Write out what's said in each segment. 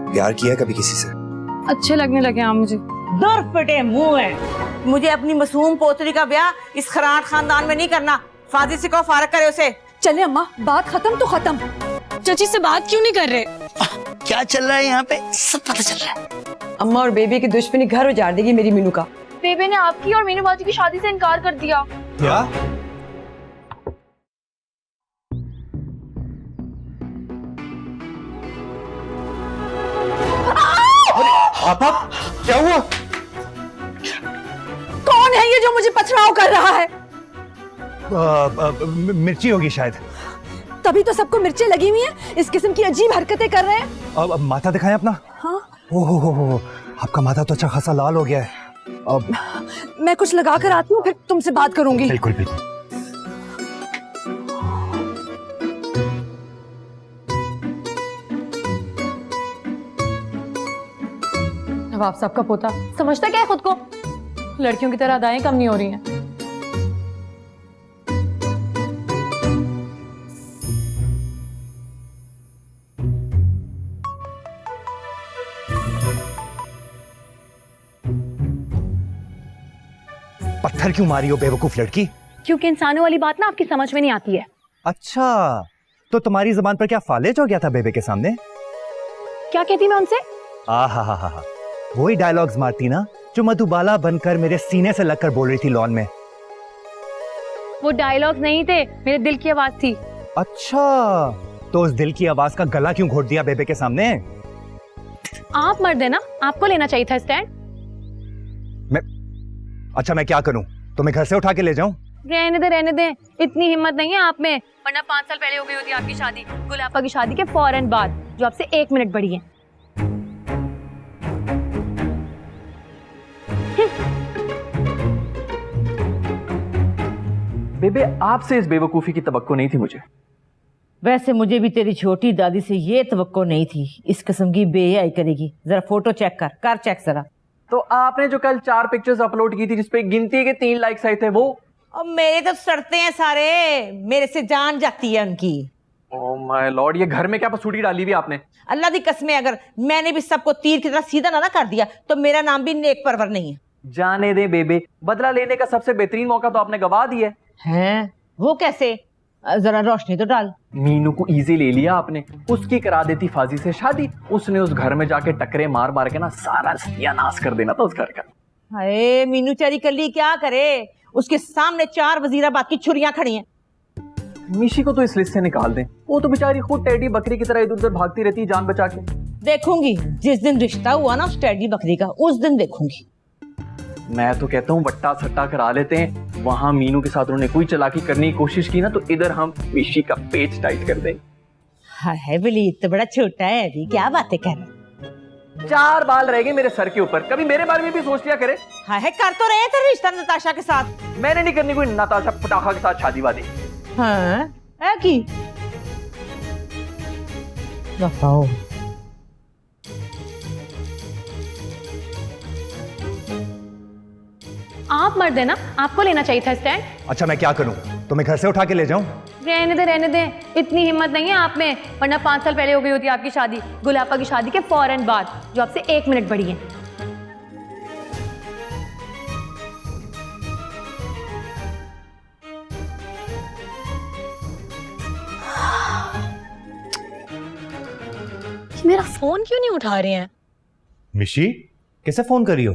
प्यार किया कभी किसी से? अच्छे लगने लगे आप मुझे। दूर फटे मुंह है। मुझे अपनी मासूम पोतरी का ब्याह इस खराट खानदान में नहीं करना। फाजिल से कहो फारग करे उसे। चले अम्मा, बात खत्म तो खत्म। चाची से बात क्यों नहीं कर रहे? क्या चल रहा है यहाँ पे सब पता चल रहा है। अम्मा और बेबी की दुश्मनी घर उजाड़ देगी मेरी मीनू का। बेबे ने आपकी और मीनू बाजी की शादी से इनकार कर दिया। क्या? आपा, क्या हुआ? कौन है ये जो मुझे पथराव कर रहा है? मिर्ची होगी शायद। तभी तो सबको मिर्चें लगी हुई हैं। इस किस्म की अजीब हरकतें कर रहे हैं। अब माथा दिखाएं अपना। हाँ? ओहो, आपका माथा तो अच्छा खासा लाल हो गया है। अब मैं कुछ लगा कर आती हूँ, फिर तुमसे बात करूंगी। बिल्कुल बिल्कुल। नवाब साहब का पोता समझता क्या है खुद को? लड़कियों की तरह अदाएं कम नहीं हो रही हैं। पत्थर क्यों मारी हो बेवकूफ लड़की? क्योंकि इंसानों वाली बात ना आपकी समझ में नहीं आती है। अच्छा, तो तुम्हारी जुबान पर क्या फालेज हो गया था बेबे के सामने? क्या कहती मैं उनसे? आहा, वही डायलॉग्स मारती ना जो मधुबाला बनकर मेरे सीने से लगकर बोल रही थी लॉन में। वो डायलॉग्स नहीं थे, मेरे दिल की आवाज थी। अच्छा, तो उस दिल की आवाज का गला क्यों घोट दिया बेबे के सामने? आप मर्द है ना, आपको लेना चाहिए था स्टैंड। मैं क्या करूं? तुम्हें घर से उठा के ले जाऊं? रहने दे, इतनी हिम्मत नहीं है आप में। वरना 5 साल पहले हो गई होती आपकी शादी, गुलाबा की शादी के फौरन बाद, जो आपसे 1 मिनट बड़ी है। बेबे, आपसे इस बेवकूफी की तवक्को नहीं थी मुझे। वैसे मुझे भी तेरी छोटी दादी से ये तवक्को नहीं थी इस किस्म की बेहयाई करेगी। जरा फोटो चेक कर चेक जरा। तो आपने जो कल 4 पिक्चर्स अपलोड की थी जिसपे गिनती के 3 लाइक्स आए थे वो? और मेरे तो सड़ते हैं सारे, मेरे से जान जाती है उनकी। ओह माय लॉर्ड, ये घर में क्या पसूटी डाली हुई आपने? अल्लाह दी कसम, अगर मैंने भी सबको तीर की तरह सीधा ना कर दिया तो मेरा नाम भी नेक परवर नहीं है। जाने दे बेबे, बदला लेने का सबसे बेहतरीन मौका तो आपने गवा दिया है। वो कैसे? जरा रोशनी तो डाल। मीनू को इजी ले लिया आपने, उसकी करा देती फाजी से शादी, उसने उस घर में जाके टकरे मार मार के ना सारा सत्यानाश कर देना था उस घर का। हाय, मीनू चारी कल्ली क्या करे? उसके सामने 4 वजीराबाद की छुरियां खड़ी हैं। मिशी को तो इस लिस्ट से निकाल दें, वो तो बेचारी खुद टेडी बकरी की तरह इधर उधर भागती रहती है जान बचा के। देखूंगी जिस दिन रिश्ता हुआ ना उस टेडी बकरी का, उस दिन देखूंगी। मैं तो कहता हूँ बट्टा सट्टा करा लेते हैं। वहां मीनू के साथ उन्होंने कोई चालाकी करने की कोशिश की ना तो इधर हम मिशी का पेच टाइट कर देंगे। हाय वलीद तो बड़ा छोटा है अभी, क्या बातें कर रहे? 4 बाल रह गए मेरे सर के ऊपर, कभी मेरे बारे में भी सोच लिया करे। हाय, कर तो रहे थे रिश्ता नताशा के साथ। मैंने नहीं करनी कोई नताशा पटाखा के साथ शादी वादी। हाँ, है की बताओ। आप मर्द है ना, आपको लेना चाहिए था स्टैंड। अच्छा, मैं क्या करूं? तुम्हें घर से उठा के ले जाऊं? रहने दे, इतनी हिम्मत नहीं है आप में। वरना 5 साल पहले हो गई होती आपकी शादी, गुलाबा की शादी के फौरन बाद, जो आपसे 1 मिनट बड़ी है। मेरा फोन क्यों नहीं उठा रहे हैं? मिशी, कैसे फोन कर रही हो?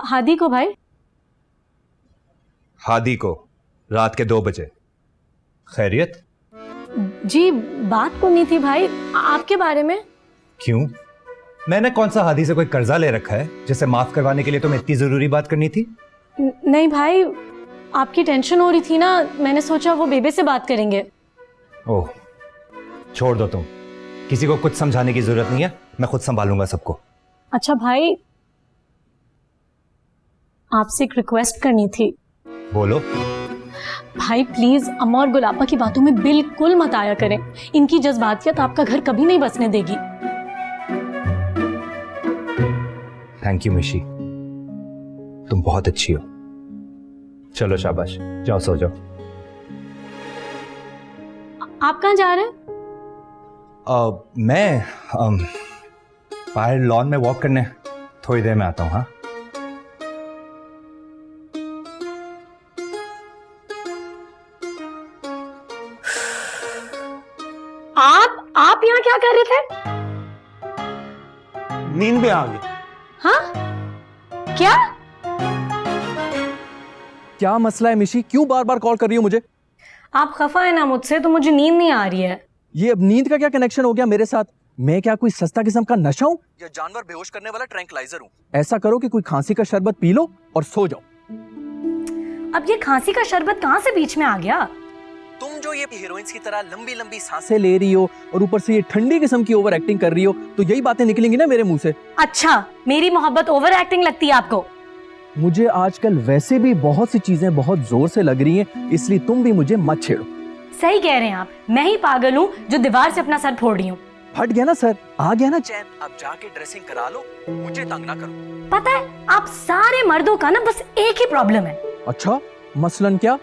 हादी को भाई। हादी को रात के 2 बजे। खैरियत? जी, बात करनी थी भाई आपके बारे में। क्यों? मैंने कौन सा हादी से कोई कर्जा ले रखा है जिसे माफ करवाने के लिए तुम्हें इतनी जरूरी बात करनी थी? नहीं भाई, आपकी टेंशन हो रही थी ना, मैंने सोचा वो बेबे से बात करेंगे। ओह, छोड़ दो तुम, किसी को कुछ समझाने की जरूरत नहीं है, मैं खुद संभालूंगा सबको। अच्छा भाई, आपसे एक रिक्वेस्ट करनी थी। बोलो। भाई प्लीज अम्मा और गुलाबा की बातों में बिल्कुल मत आया करें। इनकी जज्बातियत आपका घर कभी नहीं बसने देगी। थैंक यू मिशी, तुम बहुत अच्छी हो। चलो शाबाश, जाओ सो जाओ। आप कहाँ जा रहे हैं? मैं बाहर लॉन में वॉक करने थोड़ी देर में आता हूँ। हाँ, आप यहाँ क्या कर रहे थे? नींद में आ गई। हाँ? क्या? क्या मसला है मिशी, क्यों बार बार कॉल कर रही हो मुझे? आप खफा है ना मुझसे, तो मुझे नींद नहीं आ रही है। ये अब नींद का क्या कनेक्शन हो गया मेरे साथ? मैं क्या कोई सस्ता किस्म का नशा हूँ या जानवर बेहोश करने वाला ट्रैंक्विलाइजर हूँ? ऐसा करो कि कोई खांसी का शरबत पी लो और सो जाओ। अब ये खांसी का शरबत कहाँ से बीच में आ गया? तुम जो ये हीरोइंस की तरह लंबी लंबी सांसें ले रही हो और ऊपर से ये ठंडी किस्म की ओवर एक्टिंग कर रही हो, तो यही बातें निकलेंगी ना मेरे मुंह से। अच्छा, मेरी मोहब्बत ओवर एक्टिंग लगती है आपको? मुझे आजकल वैसे भी बहुत सी चीजें बहुत जोर से लग रही हैं, इसलिए तुम भी मुझे मत छेड़ो। सही कह रहे हैं आप, मैं ही पागल हूँ जो दीवार से अपना सर फोड़ रही हूँ। फट गया ना सर, आ गया ना चैन, अब जाके ड्रेसिंग करा लो, मुझे तंग ना करो। पता है, आप सारे मर्दों का ना बस एक ही प्रॉब्लम है। अच्छा, मसलन क्या?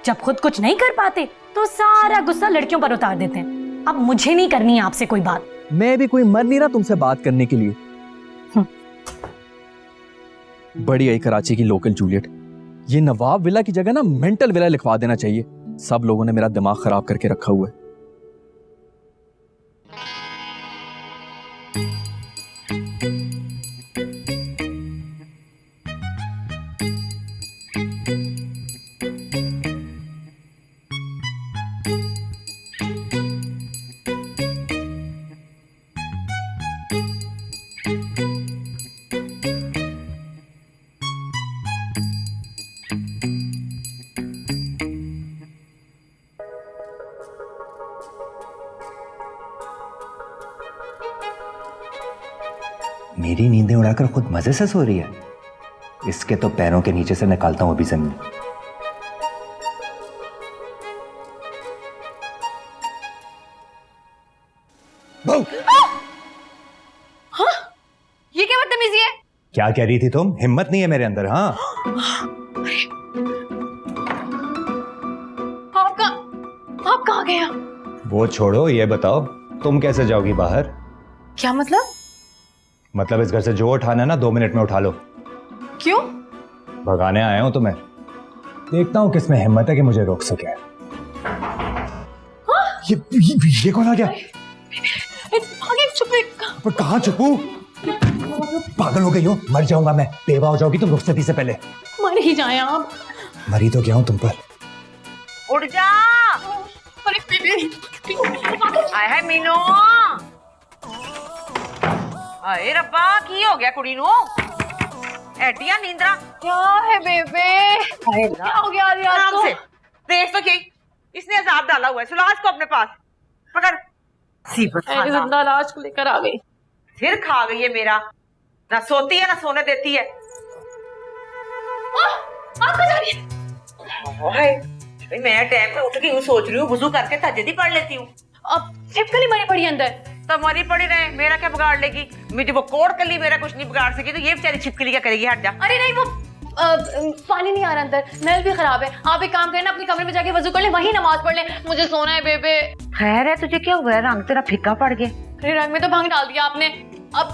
जब खुद कुछ नहीं कर पाते तो सारा गुस्सा लड़कियों पर उतार देते हैं। अब मुझे नहीं करनी है आपसे कोई बात। मैं भी कोई मर नहीं रहा तुमसे बात करने के लिए। बड़ी आई कराची की लोकल जूलियट। ये नवाब विला की जगह ना मेंटल विला लिखवा देना चाहिए। सब लोगों ने मेरा दिमाग खराब करके रखा हुआ है। मेरी नींदें उड़ाकर खुद मजे से सो रही है। इसके तो पैरों के नीचे से निकालता हूं अभी जमीन। हाँ? ये क्या बदतमीजी है? क्या कह रही थी तुम? हिम्मत नहीं है मेरे अंदर? हाँ, आप कहाँ गए? वो छोड़ो, ये बताओ तुम कैसे जाओगी बाहर? क्या मतलब? मतलब इस घर से जो उठाना है ना 2 मिनट में उठा लो। क्यों? भगाने आया हूं तुम्हें। देखता हूं किसमें हिम्मत है कि मुझे रोक सके। ये कौन आ गया? पर कहाँ छुपू? पागल हो गई हो? मर जाऊंगा मैं। बेवा हो जाओगी तुम रुखसती से पहले। मर ही जाए आप। मरी तो गया हूं तुम पर। उठ जा। अरे बेबी, आए है मीनू। हाय रब्बा, की हो गया कुड़ी नू? एडिया नींदरा क्या है बेबे? क्या हो गया आज आराम को? से देख तो सही, इसने अजाब डाला हुआ है। सुलाज को अपने पास पकड़। सीबत खाना जिंदा लाश को लेकर आ गई। फिर खा गई है मेरा। ना सोती है ना सोने देती है। आप कहाँ जा रही हैं? हाय मैं टाइम पे उठ के यूं सोच रही हूँ, वुजू करके तहज्जुद पढ़ लेती हूँ। अब छिपकली मरी पड़ी अंदर। तो मरी पड़ी रहे, मेरा क्या बिगाड़ लेगी? मुझे वो कोड़ कली मेरा कुछ नहीं बिगाड़ सकी, तो ये बेचारी छिपकली क्या करेगी? हट जा। अरे नहीं, वो पानी नहीं आ रहा अंदर, नल भी खराब है। आप एक काम करना, अपने कमरे में जाके वजू कर ले, वहीं नमाज पढ़ ले। मुझे सोना है बेबे। खैर है, तुझे क्या हुआ है? रंग तेरा फीका पड़ गया। अरे रंग में तो भंग डाल दिया आपने। अब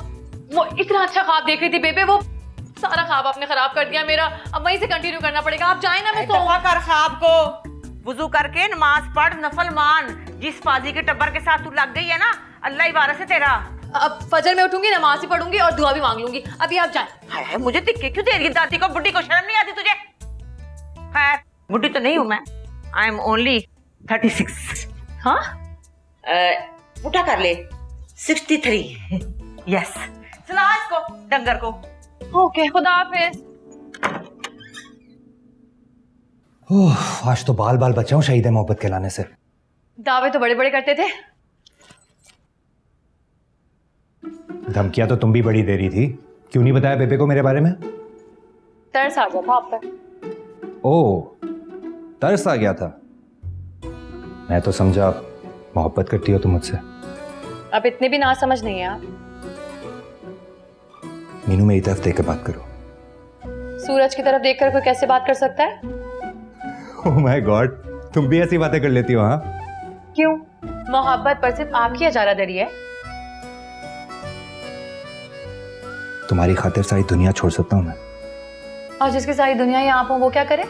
वो इतना अच्छा ख्वाब देख रही थी बेबे, वो सारा ख्वाब आपने खराब कर दिया मेरा। अब वहीं से कंटिन्यू करना पड़ेगा। आप जाए ना, मैं दफा कर ख्वाब को। वुजू करके नमाज पढ़, नफल मान। जिस फाजी के टब्बर के साथ तू लग गई है ना, अल्लाह ही वारस है तेरा। अब फजर में उठूंगी, नमाज भी पढ़ूंगी और दुआ भी मांग लूंगी। अभी आप जाएं। हाय मुझे तिक्के क्यों दे रही है? दादी को, बुढ़ी को शर्म नहीं आती तुझे? खैर बुढ़ी तो नहीं हूं मैं, आई एम ओनली 36। हाँ? उठा कर ले 63। यस, सुना इसको डंगर को। ओके, खुदा हाफिज। आज तो बाल बाल बचाऊं शहीद मोहब्बत कहलाने से। दावे तो बड़े बड़े करते थे। धमकियां तो तुम भी बड़ी दे रही थी। क्यों नहीं बताया बेबे को मेरे बारे में? तरस आ गया था आप पर। ओह, तरस आ गया था। मैं तो समझा मोहब्बत करती हो तुम मुझसे। अब इतने भी ना समझ नहीं है आप। मीनू मेरी तरफ देख कर बात करो। सूरज की तरफ देखकर कोई कैसे बात कर सकता है? ओह माय गॉड, तुम भी ऐसी बातें कर लेती हो? हाँ, क्यों? मोहब्बत पर सिर्फ आपकी इजारादारी है? तुम्हारी खातिर सारी दुनिया छोड़ सकता हूँ मैं। और जिसकी सारी दुनिया ही आप हो वो क्या करे?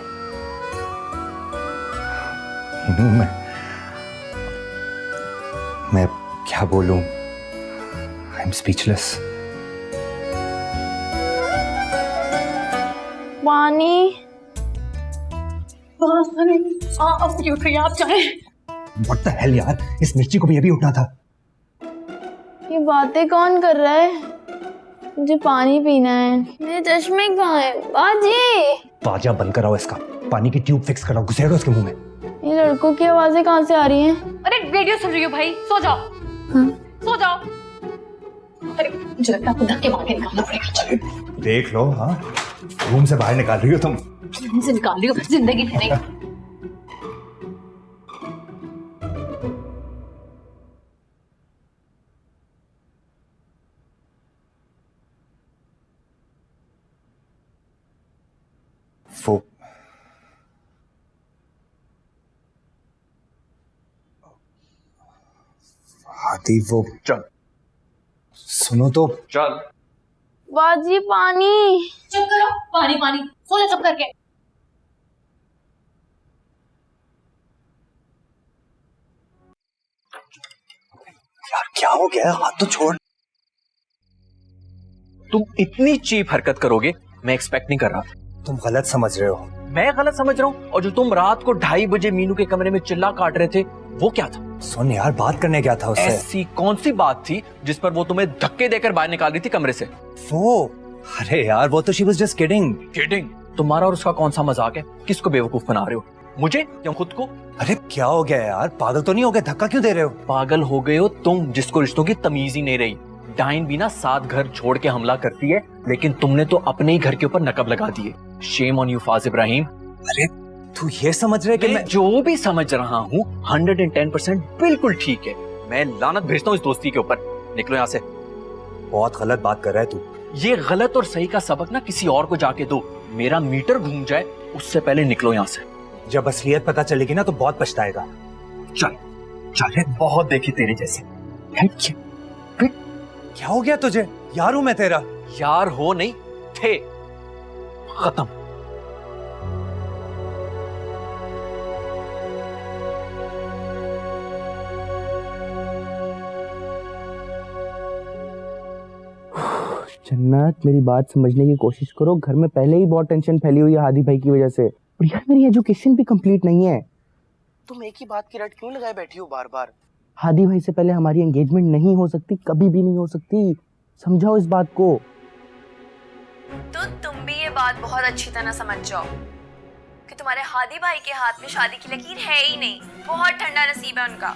मीनू, मैं क्या बोलूं? I am speechless. पानी आप उठिए, आप जाएं। व्हाट द हेल यार, इस मिर्ची को भी अभी उठना था। ये बातें कौन कर रहा है? मुझे पानी पीना है। मेरे चश्मे कहाँ है? बाजी, बाजा बंद कराओ इसका, पानी की ट्यूब फिक्स कराओ, घुसेगा उसके मुंह में। ये लड़कों की आवाजें कहाँ से आ रही हैं? अरे रेडियो सुन रही हो भाई, सो जाओ। हाँ। सो जाओ। अरे मुझे लगता है आपको धक्के मार के निकालना पड़ेगा। चलो देख लो, हाँ रूम से बाहर निकाल रही हो तुम। रूम से निकाल रही हो, जिंदगी से नहीं। वो हाथी, वो चल सुनो तो। चल। बाजी पानी। चुप करो, पानी पानी, सो जा चुप करके। यार क्या हो गया? हाथ तो छोड़। तुम इतनी चीप हरकत करोगे मैं एक्सपेक्ट नहीं कर रहा। तुम गलत समझ रहे हो। मैं गलत समझ रहा हूँ? और जो तुम रात को 2:30 बजे मीनू के कमरे में चिल्ला काट रहे थे वो क्या था? सुन यार, बात करने क्या था उससे? ऐसी कौन सी बात थी जिस पर वो तुम्हें धक्के देकर बाहर निकाल रही थी कमरे से? वो, अरे यार वो तो she was just kidding. Kidding? तुम्हारा और उसका कौन सा मजाक है? किसको बेवकूफ बना रहे हो, मुझे या खुद को? अरे क्या हो गया यार, पागल तो नहीं हो गए? धक्का क्यों दे रहे हो? पागल हो गए हो तुम, जिसको रिश्तों की तमीज ही नहीं रही। डाइन भी ना 7 घर छोड़ के हमला करती है, लेकिन तुमने तो अपने ही घर के ऊपर नकब लगा दिए। Shame on you Faaz Ibrahim. अरे तू ये समझ रहे कि मैं जो भी समझ रहा हूँ 110% बिल्कुल ठीक है। मैं लानत भेजता हूँ इस दोस्ती के ऊपर। निकलो यहाँ से। बहुत गलत बात कर रहा है तू। ये गलत और सही का सबक ना किसी और को जाके दो। मेरा मीटर घूम जाए उससे पहले निकलो यहाँ से। जब असलियत पता चलेगी ना तो बहुत पछताएगा। चल चल, बहुत देखी तेरे जैसे। क्या हो गया तुझे? यार हूं मैं तेरा। यार हो नहीं थे, खत्म। जन्नत, मेरी बात समझने की कोशिश करो। घर में पहले ही बहुत टेंशन फैली हुई है हादी भाई की वजह से। और यार मेरी एजुकेशन भी कंप्लीट नहीं है। तुम एक ही बात की रट क्यों लगाए बैठी हो बार बार? हादी भाई से पहले हमारी एंगेजमेंट नहीं हो सकती, कभी भी नहीं हो सकती। समझाओ इस बात को। तो तुम भी ये बात बहुत अच्छी तरह समझ जाओ कि तुम्हारे हादी भाई के हाथ में शादी की लकीर है ही नहीं। बहुत ठंडा नसीब है उनका।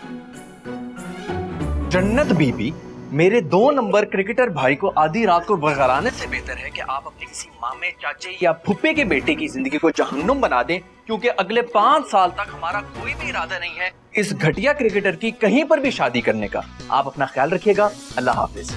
जन्नत बीबी, मेरे 2 नंबर क्रिकेटर भाई को आधी रात को भगाने से बेहतर है कि आप अपने किसी मामे, चाचे या फुप्पे के बेटे की जिंदगी को जहन्नुम बना दें, क्योंकि अगले 5 साल तक हमारा कोई भी इरादा नहीं है इस घटिया क्रिकेटर की कहीं पर भी शादी करने का। आप अपना ख्याल रखिएगा। अल्लाह हाफिज।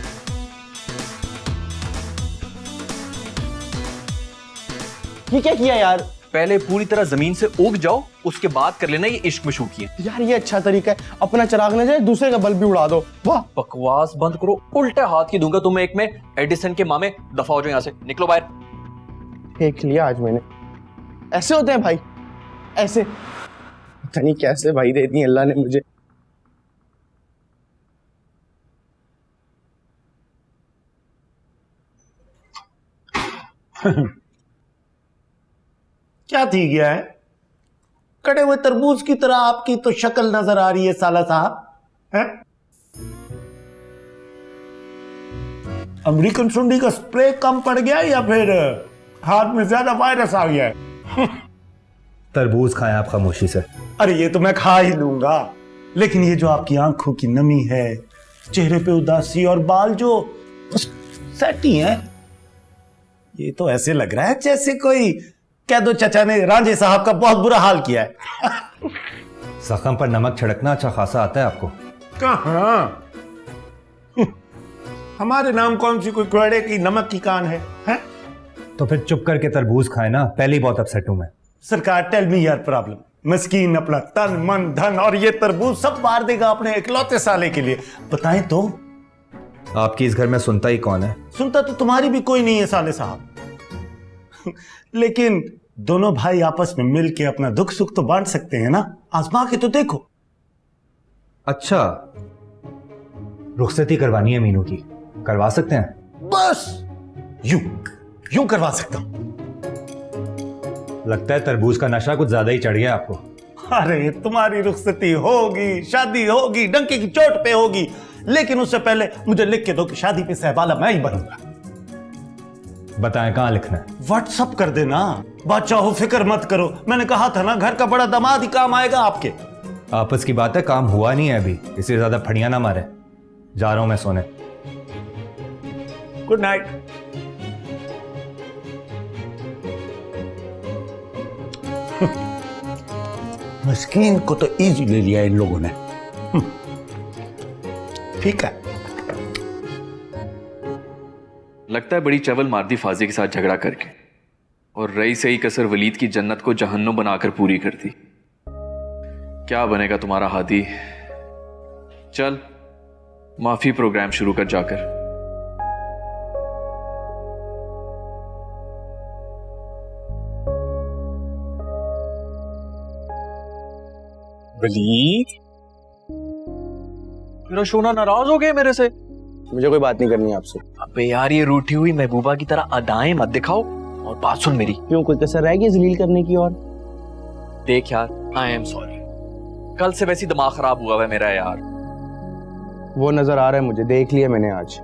ये क्या किया यार? पहले पूरी तरह जमीन से उग जाओ, उसके बाद कर लेना ये इश्क मशूकी है। यार ये अच्छा तरीका है, अपना चिराग न जाए दूसरे का बल्ब भी उड़ा दो। वाह, बकवास बंद करो, उल्टे हाथ की दूंगा तुम्हें एक में। एडिसन के मामे, दफा हो जाओ यहाँ से, निकलो बाहर। देख लिया आज मैंने। ऐसे होते हैं भाई, ऐसे। पता नहीं कैसे भाई दे दी अल्लाह ने मुझे। क्या थी गया है? कटे हुए तरबूज की तरह आपकी तो शक्ल नजर आ रही है साला साहब। हैं? अमेरिकन सुंडी का स्प्रे कम पड़ गया या फिर हाथ में ज्यादा वायरस आ गया है? तरबूज खाएं आप खामोशी से। अरे ये तो मैं खा ही लूंगा, लेकिन ये जो आपकी आंखों की नमी है, चेहरे पे उदासी और बाल जो सेट ही हैं, ये तो ऐसे लग रहा है जैसे कोई कह दो चचा ने रांझे साहब का बहुत बुरा हाल किया है। जख्म पर नमक छिड़कना अच्छा खासा आता है आपको? कहाँ? हमारे नाम कौन सी कोई घोड़े की नमक की कान है? तो फिर चुप करके तरबूज खाए ना, पहले ही बहुत अपसेट हूं मैं। सरकार, टेल मी योर प्रॉब्लम। मस्कीन अपना तन मन धन और ये तरबूज सब मार देगा अपने इकलौते साले के लिए। बताएं तो आपकी इस घर में सुनता ही कौन है? सुनता तो तुम्हारी भी कोई नहीं है साले साहब। लेकिन दोनों भाई आपस में मिल के अपना दुख सुख तो बांट सकते हैं ना, आजमा के तो देखो। अच्छा, रुखसती करवानी है मीनू की, करवा सकते हैं? बस यूं करवा सकता हूं। लगता है तरबूज का नशा कुछ ज्यादा ही चढ़ गया आपको। अरे तुम्हारी रुखसती होगी, शादी होगी, डंके की चोट पे होगी, लेकिन उससे पहले मुझे लिख के दो कि शादी पे सहबाला मैं ही बनूंगा। बताएं कहां लिखना है? व्हाट्सअप कर देना। बादशाह हो, फिक्र मत करो, मैंने कहा था ना घर का बड़ा दामाद ही काम आएगा आपके। आपस की बात है, काम हुआ नहीं है अभी, इसलिए ज्यादा फड़ियां ना मारे। जा रहा हूं मैं सोने। Good night. मस्कीन को तो इजी ले लिया इन लोगों ने। ठीक है। लगता है बड़ी चवल मार दी फाजी के साथ झगड़ा करके, और रही सही कसर वलीद की जन्नत को जहन्नुम बनाकर पूरी कर दी। क्या बनेगा तुम्हारा हादी? चल माफी प्रोग्राम शुरू कर जाकर। वलीद, मेरा सोना नाराज हो गए मेरे से? मुझे कोई बात नहीं करनी आपसे। अबे यार, ये रूठी हुई महबूबा की तरह अदाएं मत दिखाओ, और बात सुन मेरी। क्यों, कोई कसर रहेगी जलील करने की? और देख यार, आई एम सॉरी, कल से वैसी दिमाग खराब हुआ है मेरा यार। वो नजर आ रहा है मुझे, देख लिया मैंने आज।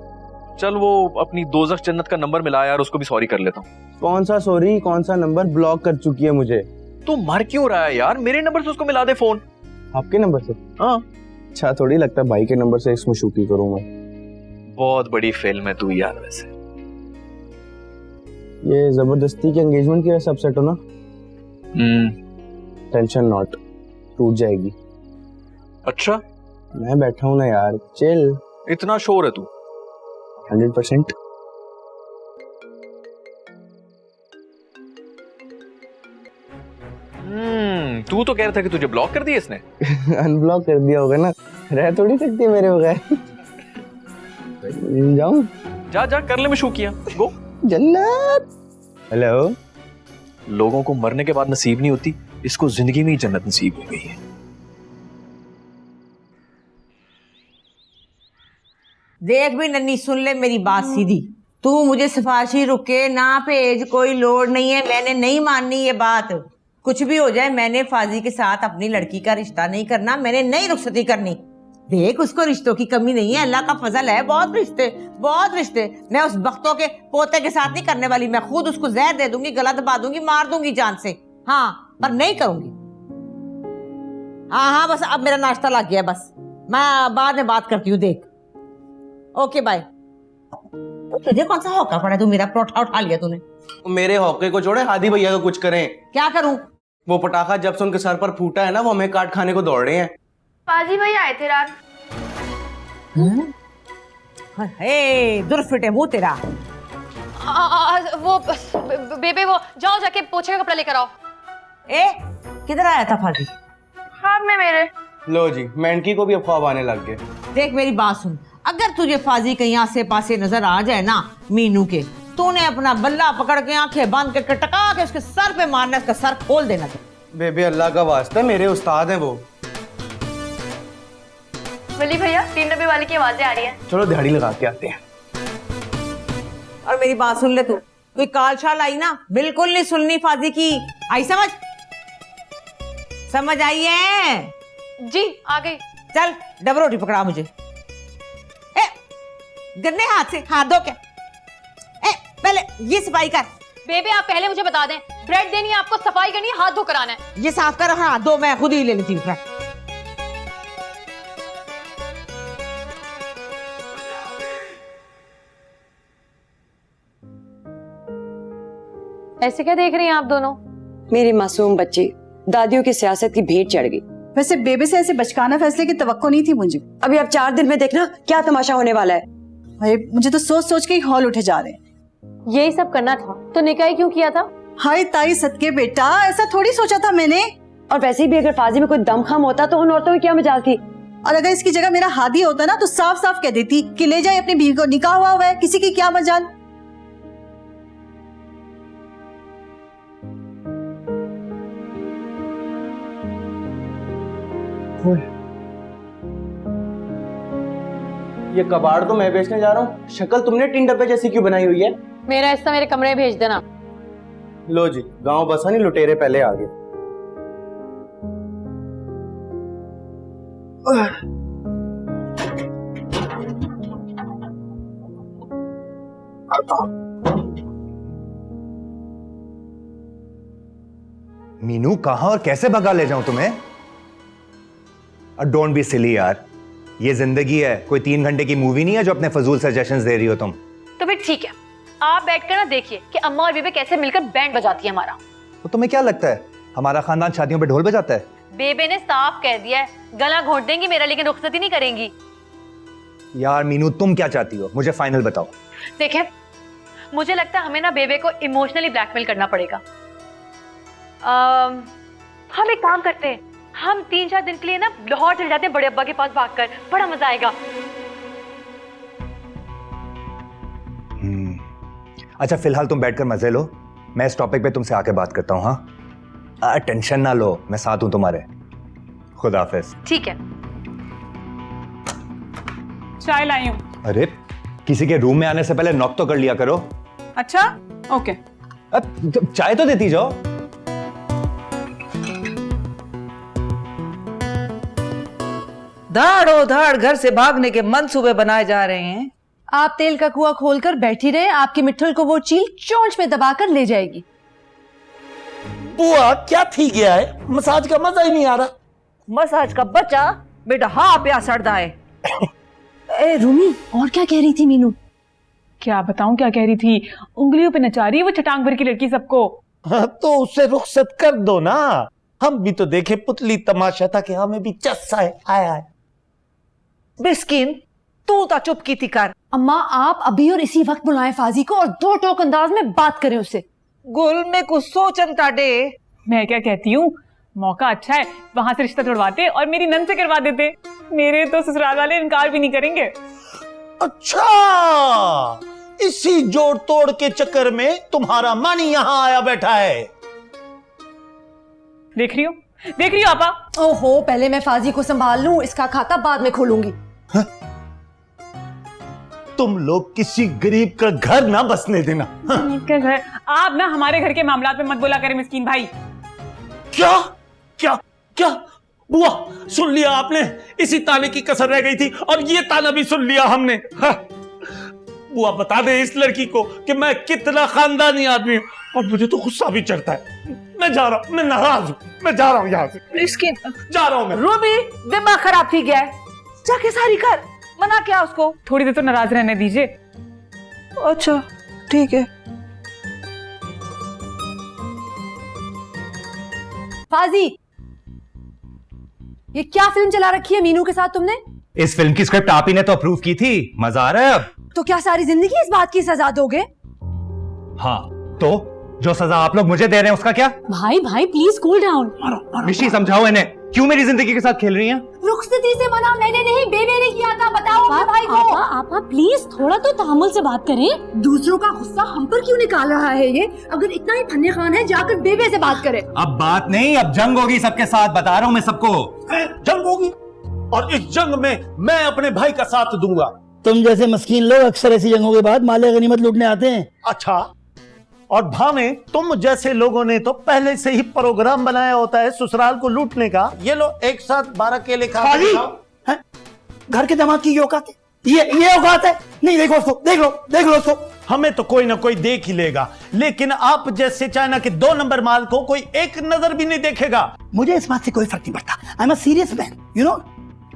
चल वो अपनी दोज़ख जन्नत का नंबर मिला यार, उसको भी सॉरी कर लेता हूँ। कौन सा सॉरी, कौन सा नंबर? ब्लॉक कर चुकी है मुझे। तू मर क्यों रहा है यार? मेरे नंबर से उसको मिला दे फोन। आपके नंबर से? हाँ। अच्छा थोड़ी लगता है भाई के नंबर से इसमें शूकी करूँ मैं। बहुत बड़ी फिल्म है तू यार वैसे। ये जबरदस्ती के एंगेजमेंट की वजह से अपसेट हो ना? टेंशन नॉट, टूट जाएगी। अच्छा, मैं बैठा हूं ना यार, चिल। इतना शोर है तू? 100%। तू तो कह रहा था कि तुझे ब्लॉक कर दिया इसने। अनब्लॉक कर दिया होगा ना, रह थोड़ी सकती है मेरे बगैर। जाऊं? जा जा कर ले मशूकियां, गो। जन्नत। हेलो। लोगों को मरने के बाद नसीब नहीं होती, इसको जिंदगी में ही जन्नत नसीब हो गई है। देख भी नन्नी, सुन ले मेरी बात सीधी। तू मुझे सिफारिशी रुके ना भेज, कोई लोड नहीं है, मैंने नहीं माननी ये बात। कुछ भी हो जाए, मैंने फाजी के साथ अपनी लड़की का रिश्ता नहीं करना, मैंने नहीं रुखसती करनी। देख, उसको रिश्तों की कमी नहीं है, अल्लाह का फजल है, बहुत रिश्ते, बहुत रिश्ते। मैं उस बख्तों के पोते के साथ नहीं करने वाली, मैं खुद उसको जहर दे दूंगी, गला दबा दूंगी, मार दूंगी जान से। हाँ, पर नहीं करूंगी। हाँ हाँ, बस अब मेरा नाश्ता लग गया, बस मैं बाद में बात करती हूँ। देख, ओके बाय। तुझे कौन सा हौका पड़ा, तू मेरा परोठा उठा लिया तूने। मेरे हौके को छोड़े, हादी भैया को कुछ करें। क्या करूं? वो पटाखा जब से उनके सर पर फूटा है ना, वो हमें काट खाने को दौड़ रहे हैं। पाजी भैया आए थे रात। हे दुर्फिटे मुंह तेरा। वो बेबे, वो जाओ जाके पोछे का कपड़ा लेकर आओ। ए, किधर आया था फाजी? ख्वाब में मेरे। लो जी, मेंढकी को भी अब ख्वाब आने लग गए। देख मेरी बात सुन, अगर तुझे फाजी कहीं आसे पासे नजर आ जाए ना मीनू के, तूने अपना बल्ला पकड़ के आंखें बंद करके टका के उसके सर पे मारना, उसका सर खोल देना। बेबे अल्लाह का वास्ता, मेरे उस्ताद हैं वो। वली भैया, 3 डब्बे वाले की आवाजें आ रही हैं। चलो दिहाड़ी लगा के आते हैं। और मेरी बात सुन ले, तू कोई काल शाल आई ना, बिल्कुल नहीं सुननी फाजी की। आई समझ? समझ आई है? जी आ गई। चल डबल रोटी पकड़ा मुझे। ए, गन्ने हाथ से, हाथ धो के। ए, पहले ये सफाई कर। बेबे आप पहले मुझे बता दें, ब्रेड देनी है आपको, सफाई करनी है, हाथ धो कर आना है। ये साफ कर, हाथ धो, मैं खुद ही ले लेती हूँ। ऐसे क्या देख रही हैं आप दोनों? मेरी मासूम बच्ची दादियों की सियासत की भेंट चढ़ गई। वैसे बेबे से ऐसे बचकाना फैसले की तवक्को नहीं थी मुझे। अभी अब 4 दिन में देखना क्या तमाशा होने वाला है। भाई मुझे तो सोच सोच के ही हॉल उठे जा रहे हैं। यही सब करना था तो निकाह क्यों किया था? हाय ताई सदके बेटा, ऐसा थोड़ी सोचा था मैंने। और वैसे भी अगर फाजी में कोई दमखम होता तो उन औरतों की क्या मजाल थी। और अगर इसकी जगह मेरा हादी होता ना तो साफ साफ कह देती कि ले जाए अपनी बीवी को, निकाह हुआ है, किसी की क्या मजाल। ये कबाड़ तो मैं बेचने जा रहा हूँ, शक्ल तुमने टीन डब्बे जैसी क्यों बनाई हुई है? मेरा हिस्सा मेरे कमरे में भेज देना। लो जी, गांव बसा नहीं, लुटेरे पहले आ गए। मीनू, कहां और कैसे भगा ले जाऊं तुम्हें? डोंट बी सिली यार, ये जिंदगी है, कोई 3 घंटे की मूवी नहीं है जो अपने फजूल सजेशंस दे रही हो तुम। तो फिर ठीक है, आप बैठकर ना देखिए कि अम्मा और बेबे कैसे मिलकर बैंड बजाती है हमारा। तो तुम्हें क्या लगता है हमारा खानदान शादियों पे ढोल बजाता है? बेबे ने साफ कह दिया है गला घोंट देंगी मेरा, लेकिन रुखसती नहीं करेंगी। यार मीनू, तुम क्या चाहती हो, मुझे फाइनल बताओ। देखें, मुझे लगता है हमें ना बेबे को इमोशनली ब्लैकमेल करना पड़ेगा। हम एक काम करते हैं, हम 3-4 दिन के लिए ना लाहौर चले जाते हैं बड़े अब्बा के पास भागकर, बड़ा मजा आएगा। अच्छा फिलहाल तुम बैठकर मजे लो, मैं इस टॉपिक पे तुमसे आके बात करता हूँ। हाँ, टेंशन ना लो, मैं साथ हूं तुम्हारे। खुदा हाफिज। ठीक है, चाय लाई हूँ। अरे किसी के रूम में आने से पहले नॉक तो कर लिया करो। अच्छा ओके। अब चाय तो देती जाओ। धाड़ो धाड़ घर से भागने के मंसूबे बनाए जा रहे हैं। आप तेल का कुआं खोलकर बैठी रहे, आपकी मिट्ठल को वो चील चोंच में दबाकर ले जाएगी। बुआ क्या थी गया है, मसाज का मजा ही नहीं आ रहा। मसाज का बच्चा बेटा हाँ प्या सड़दा है। ए रूमी, और क्या कह रही थी मीनू? क्या बताऊं क्या कह रही थी, उंगलियों पे नचा रही है वो चटांग भर की लड़की सबको। हाँ, तो उससे रुखसत कर दो ना, हम भी तो देखे पुतली तमाशा था कि हमें भी चस्सा है। आया बिस्किन तू तो चुप की थी कर। अम्मा आप अभी और इसी वक्त बुलाएं फाजी को और 2 टोक अंदाज में बात करें उससे। गुल में कुछ सोचन ताडे। मैं क्या कहती हूँ, मौका अच्छा है, वहां से रिश्ता तोड़वाते और मेरी नन से करवा देते, मेरे तो ससुराल वाले इनकार भी नहीं करेंगे। अच्छा, इसी जोड़ तोड़ के चक्कर में तुम्हारा मानी यहाँ आया बैठा है। देख रही हो आपा। ओहो, पहले मैं फाजी को संभाल लूं, इसका खाता बाद में खोलूंगी। तुम लोग किसी गरीब का घर ना बसने देना। क्या घर? आप ना हमारे घर के मामलात में मत बोला करें मिस्कीन भाई। क्या क्या क्या बुआ, सुन लिया आपने, इसी ताने की कसर रह गई थी और ये ताना भी सुन लिया हमने। हाँ। बुआ बता दे इस लड़की को कि मैं कितना खानदानी आदमी हूँ, और मुझे तो गुस्सा भी चढ़ता है। मैं जा रहा हूँ, मैं नाराज हूँ, मैं जा रहा हूँ यहाँ से। मिस्किन जा रहा हूँ मैं। रूबी दिमाग खराब थी गया है, जाके सारी कर, मना क्या उसको। थोड़ी देर तो नाराज रहने दीजिए। अच्छा ठीक है। फाजी, ये क्या फिल्म चला रखी है मीनू के साथ तुमने? इस फिल्म की स्क्रिप्ट आप ही ने तो अप्रूव की थी, मजा आ रहा है अब। तो क्या सारी जिंदगी इस बात की सजा दोगे? हाँ, तो जो सजा आप लोग मुझे दे रहे हैं उसका क्या? भाई भाई प्लीज कूल डाउन। मिशी समझाओ इन्हें, क्यों मेरी जिंदगी के साथ खेल रही हैं? रुखसती से मना मैंने नहीं, बेबे ने किया था। बताओ अपने भाई को। आपा प्लीज थोड़ा तो तहम्मुल से बात करें। दूसरों का गुस्सा हम पर क्यों निकाल रहा है ये? अगर इतना ही फन्ने खान है, जाकर बेबे से बात करे। अब बात नहीं, अब जंग होगी सबके साथ, बता रहा हूँ मैं सबको। जंग होगी, और इस जंग में मैं अपने भाई का साथ दूंगा। तुम जैसे मस्कीन लोग अक्सर ऐसी जंगों के बाद माले गनीमत लूटने आते हैं। अच्छा, और भाने तुम जैसे लोगों ने तो पहले से ही प्रोग्राम बनाया होता है ससुराल को लूटने का। ये लो एक साथ 12 केले खा हैं? घर के दामाद की ये औकात है? ये औकात है? नहीं, देखो उसको, देख लो उसको। हमें तो कोई ना कोई देख ही लेगा, लेकिन आप जैसे चाइना के 2 नंबर माल को कोई एक नजर भी नहीं देखेगा। मुझे इस बात से कोई फर्क नहीं पड़ता। I am a serious man, you know.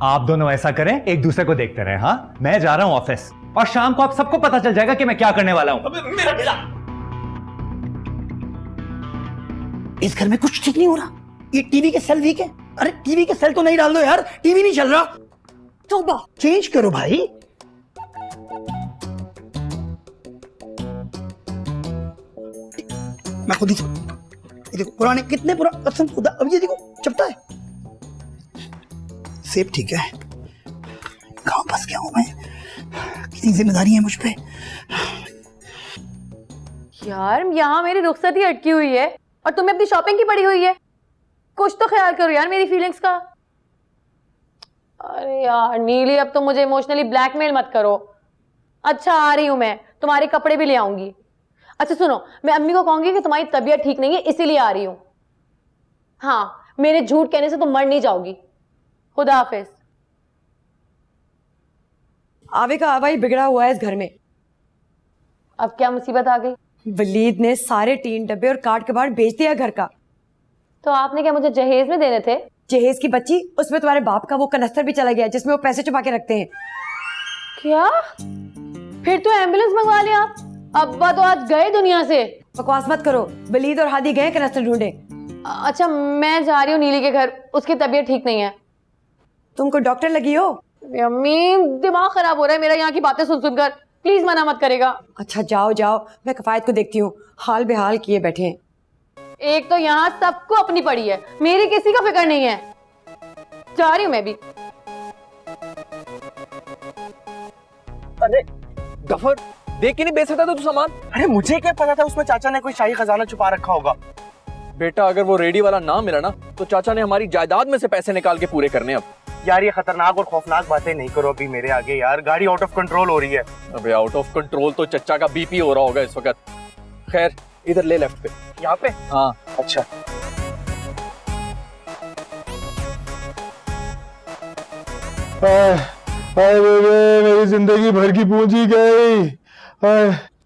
आप दोनों ऐसा करें, एक दूसरे को देखते रहे। हाँ, मैं जा रहा हूँ ऑफिस, और शाम को आप सबको पता चल जाएगा कि मैं क्या करने वाला हूँ। इस घर में कुछ ठीक नहीं हो रहा। ये टीवी के सेल वीक है। अरे टीवी के सेल तो नहीं डाल दो यार, टीवी नहीं चल रहा। तो चेंज करो भाई। मैं खुद ही ये देखो पुराने, कितने पुराने, कसम खुदा। अब ये देखो चपटा है। सेब ठीक है। कहाँ फंस गया हूँ मैं? कितनी जिम्मेदारी है मुझ पे। यार यहाँ मेरी रुखसती अटकी हुई है और तुम्हें अपनी शॉपिंग की पड़ी हुई है। कुछ तो ख्याल करो यार मेरी फीलिंग्स का। अरे यार नीली, अब तो मुझे इमोशनली ब्लैकमेल मत करो। अच्छा आ रही हूं मैं, तुम्हारे कपड़े भी ले आऊंगी। अच्छा सुनो, मैं अम्मी को कहूंगी कि तुम्हारी तबीयत ठीक नहीं है इसीलिए आ रही हूं। हाँ, मेरे झूठ कहने से तुम मर नहीं जाओगी। खुदा हाफिज। आवे का आवा ही बिगड़ा हुआ है इस घर में। अब क्या मुसीबत आ गई? वलीद ने सारे टीन डब्बे और काट कबाड़ बेच दिया घर का। तो आपने क्या मुझे जहेज में देने थे? जहेज की बच्ची, उसमें तुम्हारे बाप का वो कनस्तर भी चला गया जिसमें वो पैसे छुपा के रखते हैं। क्या? फिर तो एम्बुलेंस मंगवा लिया आप। अब्बा तो आज गए दुनिया से। बकवास मत करो, वलीद और हादी गए कनस्तर ढूंढे। अच्छा मैं जा रही हूँ नीली के घर, उसकी तबीयत ठीक नहीं है। तुमको डॉक्टर लगी हो? अम्मी दिमाग खराब हो रहा है मेरा यहाँ की बातें सुन सुनकर, प्लीज मना मत करेगा। अच्छा जाओ जाओ, मैं कफायत को देखती हूँ, हाल बेहाल किए बैठे हैं। एक तो यहाँ सबको अपनी पड़ी है, मेरी किसी का फिक्र नहीं है। जा रही हूँ मैं भी। अरे गफर, देख के नहीं बेच सकता था तू सामान? अरे मुझे क्या पता था उसमें चाचा ने कोई शाही खजाना छुपा रखा होगा। बेटा अगर वो रेडी वाला ना मिला ना तो चाचा ने हमारी जायदाद में से पैसे निकाल के पूरे करने। अब यार ये खतरनाक और खौफनाक बातें नहीं करो अभी मेरे आगे यार, गाड़ी आउट ऑफ कंट्रोल हो रही है। अबे आउट ऑफ कंट्रोल तो चच्चा का बीपी हो रहा होगा इस वक्त। खैर इधर ले, लेफ्ट पे। यहाँ पे? हाँ अच्छा। मेरी जिंदगी भर की पूंजी गई।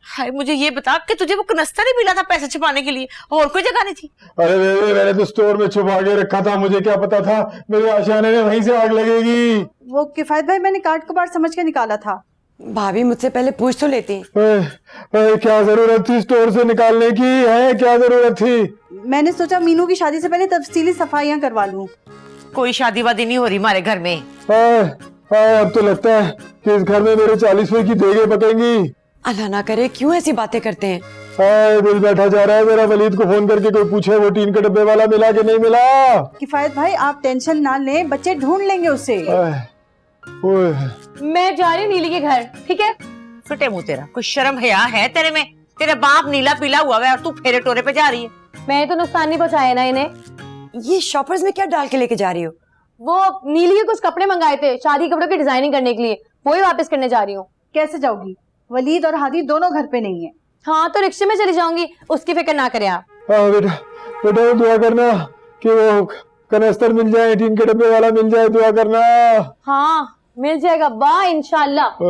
हाय, मुझे ये बता कि तुझे वो कनस्तर ही मिला था पैसे छुपाने के लिए, और कोई जगह नहीं थी? अरे बेबे, मैंने तो स्टोर में छुपा के रखा था, मुझे क्या पता था मेरे आशियाने में वहीं से आग लगेगी। वो किफायत भाई मैंने काट कबाड़ समझ के निकाला था। भाभी मुझसे पहले पूछ तो लेती। क्या जरूरत थी स्टोर से निकालने की? है क्या जरूरत थी? मैंने सोचा मीनू की शादी से पहले तफसीली सफाइयां करवा लूं। कोई शादी वादी नहीं हो रही हमारे घर में। अब तो लगता है कि इस घर में मेरे 40वें की देगे पकेंगी। अल्लाह ना करे, क्यों ऐसी बातें करते हैं? दिल बैठा जा रहा है मेरा। वलीद को फोन करके कोई पूछे वो टीन के डब्बे वाला मिला कि नहीं मिला। किफायत भाई आप टेंशन ना लें, बच्चे ढूंढ लेंगे उसे। मैं जा रही हूँ नीली के घर, ठीक है? फिटे मुंह तेरा, कुछ शर्म हया है तेरे में? तेरा बाप नीला पीला हुआ है और तू फेरे टोरे पे जा रही है। मैंने तो नुकसान नहीं पहुँचाया ना इन्हें। ये शॉपर्स में क्या डाल के लेके जा रही हो? वो नीली के कुछ कपड़े मंगाए थे शादी कपड़ों की डिजाइनिंग करने के लिए, वही वापस करने जा रही हूँ। कैसे जाओगी? वलीद और हादी दोनों घर पे नहीं है। हाँ तो रिक्शे में चली जाऊंगी, उसकी फिक्र ना करें आप। बेटा दुआ करना कि वो कनस्तर मिल जाए, टीन के डब्बे वाला मिल जाए, दुआ करना। हाँ मिल जाएगा अब्बा इंशाल्लाह।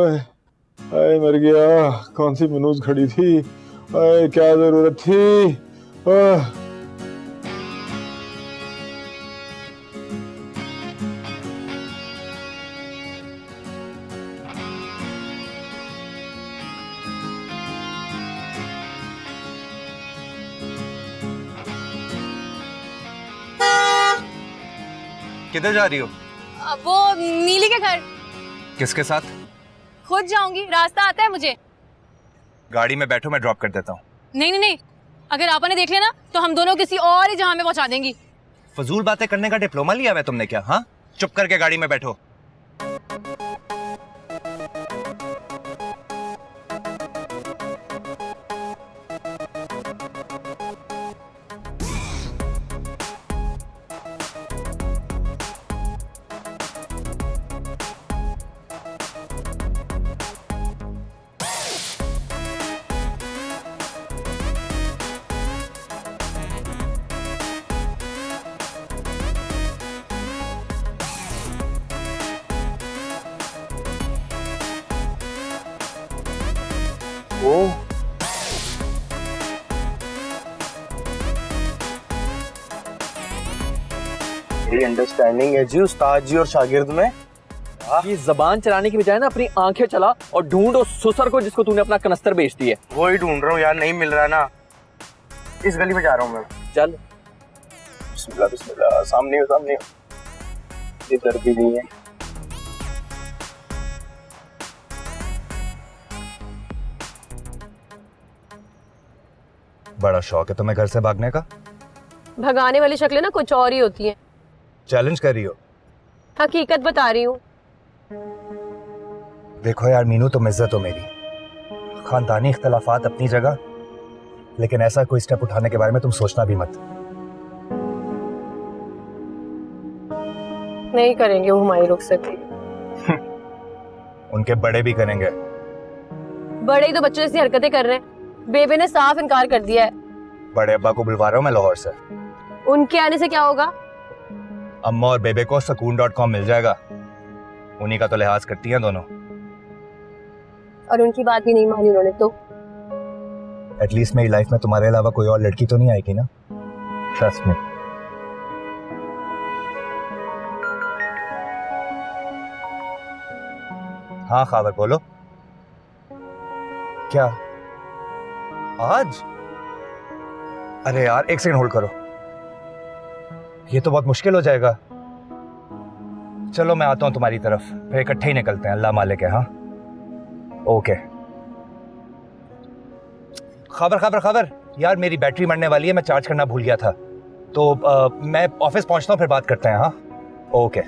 मर गया, कौन सी मनूज खड़ी थी, क्या जरूरत थी। किधर जा रही हो? वो नीली के घर। किसके साथ? खुद जाऊंगी, रास्ता आता है मुझे। गाड़ी में बैठो, मैं ड्रॉप कर देता हूँ। नहीं नहीं नहीं, अगर आपने देख लिया ना तो हम दोनों किसी और ही जहां में पहुंचा देंगी। फजूल बातें करने का डिप्लोमा लिया हुआ है तुमने क्या? हाँ, चुप करके गाड़ी में बैठो। अंडरस्टैंडिंग है जी उस्ताद जी और शागिर्द में। ये जबान चलाने की बजाय ना अपनी आंखें चला और ढूंढो सुसर को जिसको तूने अपना कनस्तर बेच दी है। वो ही ढूंढ रहा हूँ यार, नहीं मिल रहा ना। इस गली में जा रहा हूँ मैं। चल। बिस्मिल्लाह बिस्मिल्लाह, सामने हो सामने हो। इधर भी नहीं है। बड़ा शौक है तुम्हें घर से भागने का? भगाने वाली शक्लें ना कुछ और ही होती हैं। चैलेंज कर रही हो? हकीकत बता रही हूँ। देखो यार मीनू, तुम इज्जत हो मेरी, खानदानी इख्तलाफात अपनी जगह, लेकिन ऐसा कोई स्टेप उठाने के बारे में तुम सोचना भी मत। नहीं करेंगे वो हमारी रुखसती। उनके बड़े भी करेंगे। बड़े ही तो बच्चों जैसी हरकतें कर रहे हैं। बेबे ने साफ इनकार कर दिया है। बड़े अब्बा को बुलवा रहा हूँ मैं लाहौर से। उनके आने से क्या होगा? अम्मा और बेबे को सकून.com मिल जाएगा। उन्हीं का तो लिहाज करती हैं दोनों। और उनकी बात भी नहीं मानी उन्होंने तो। एटलीस्ट मेरी लाइफ में तुम्हारे अलावा कोई और लड़की तो नहीं आएगी ना? Trust me. हाँ खावर बोलो। क्या आज? अरे यार एक सेकंड होल्ड करो, ये तो बहुत मुश्किल हो जाएगा। चलो मैं आता हूं तुम्हारी तरफ, फिर इकट्ठे ही निकलते हैं। अल्लाह मालिक है। हाँ ओके। खबर यार, मेरी बैटरी मरने वाली है, मैं चार्ज करना भूल गया था, तो मैं ऑफिस पहुंचता हूं, फिर बात करते हैं। हाँ ओके।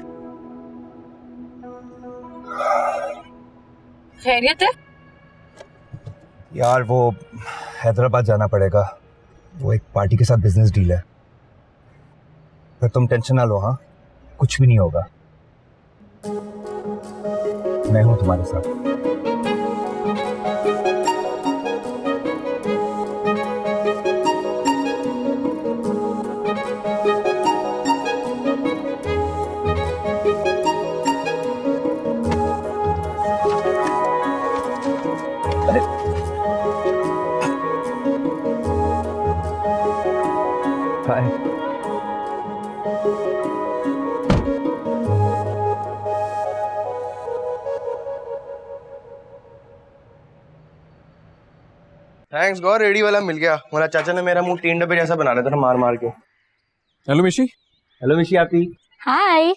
खैरियत है? यार वो हैदराबाद जाना पड़ेगा, वो एक पार्टी के साथ बिजनेस डील है। फिर तुम टेंशन ना लो। हाँ कुछ भी नहीं होगा, मैं हूं तुम्हारे साथ। थैंक्स गॉड, रेडी वाला मिल गया, वरना चाचा ने मेरा मुंह 3 डब्बे जैसा बना रहा था ना, मार मार के। हेलो मिशी। हेलो मिशी आपी। हाय।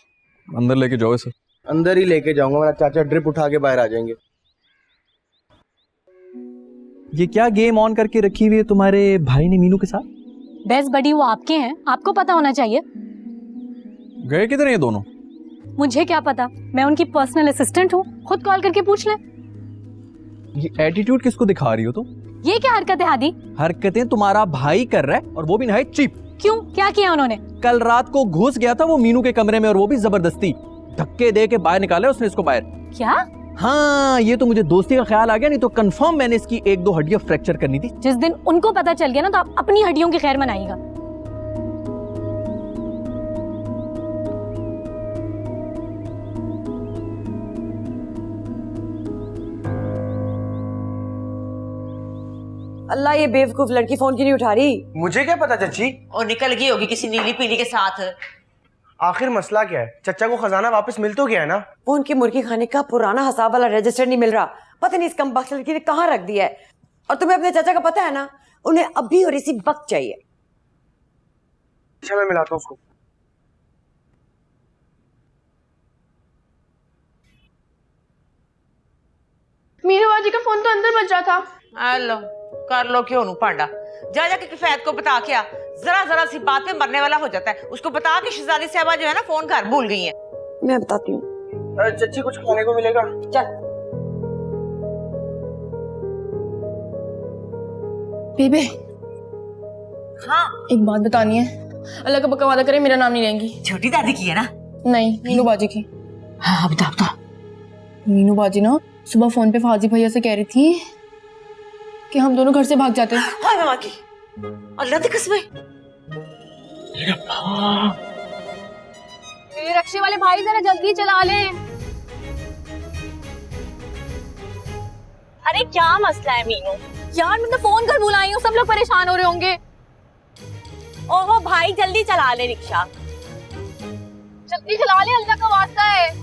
अंदर लेके जाओ इसे। अंदर ही लेके जाऊंगा, वरना चाचा ड्रिप उठा के बाहर आ जाएंगे। ये क्या गेम ऑन करके रखी हुई है तुम्हारे भाई ने मीनू के साथ? बेस्ट बडी वो आपके हैं, आपको पता होना चाहिए। गए किधर हैं ये दोनों? मुझे क्या पता, मैं उनकी पर्सनल असिस्टेंट हूँ, खुद कॉल करके पूछ लें। ये एटीट्यूड किसको दिखा रही हो तुम? ये क्या हरकत है हादी? हरकतें तुम्हारा भाई कर रहा है, और वो भी नहाए चीप। क्यों, क्या किया उन्होंने? कल रात को घुस गया था वो मीनू के कमरे में, और वो भी जबरदस्ती धक्के दे के बाहर निकाला उसने इसको बाहर। क्या? हाँ, ये तो मुझे दोस्ती का ख्याल आ गया, नहीं तो कंफर्म मैंने इसकी 1-2 हड्डियां फ्रैक्चर करनी थी। जिस दिन उनको पता चल गया ना, तो आप अपनी हड्डियों की खैर मनाइएगा। अल्लाह, ये बेवकूफ लड़की फोन क्यों नहीं उठा रही? मुझे क्या पता चाची, और निकल गई होगी किसी नीली पीली के साथ। आखिर मसला क्या है? चचा को खजाना वापस मिल तो गया है ना? वो उनकी मुर्गी खाने का पुराना हिसाब वाला रजिस्टर नहीं मिल रहा, पता नहीं इस कमबख्त लड़की ने कहाँ रख दिया है। और तुम्हें अपने चाचा का पता है ना, उन्हें अभी और इसी वक्त चाहिए। अच्छा मैं मिलाता हूँ उसको। मीनू बाजी का फोन तो अंदर बज रहा था। हेलो, कर लो क्यों नू पांडा, जा जाके किफायत को बता के आ। जरा सी बात में मरने वाला हो जाता है। उसको बता कि शहजादी साहबा जो है ना फोन घर भूल गई है। मैं बताती हूँ। चच्ची कुछ खाने को मिलेगा? चल। बेबे। हाँ। एक बात बतानी है, अल्लाह का पक्का वादा करे मेरा नाम नहीं लेंगी। छोटी दादी की है ना? नहीं, मीनू बाजी की। हाँ बता। मीनू बाजी ना सुबह फोन पे फाजी भैया से कह रही थी कि हम दोनों घर से भाग जाते हैं। हाय मामा की, अल्लाह की कसम। मेरे रक्षे वाले भाई जरा जल्दी चला ले। अरे क्या मसला है मीनू? यार मैं तो फोन कर बुलाई हूँ, सब लोग परेशान हो रहे होंगे। ओहो भाई जल्दी चला ले रिक्शा, जल्दी चला ले, अल्लाह का वास्ता है।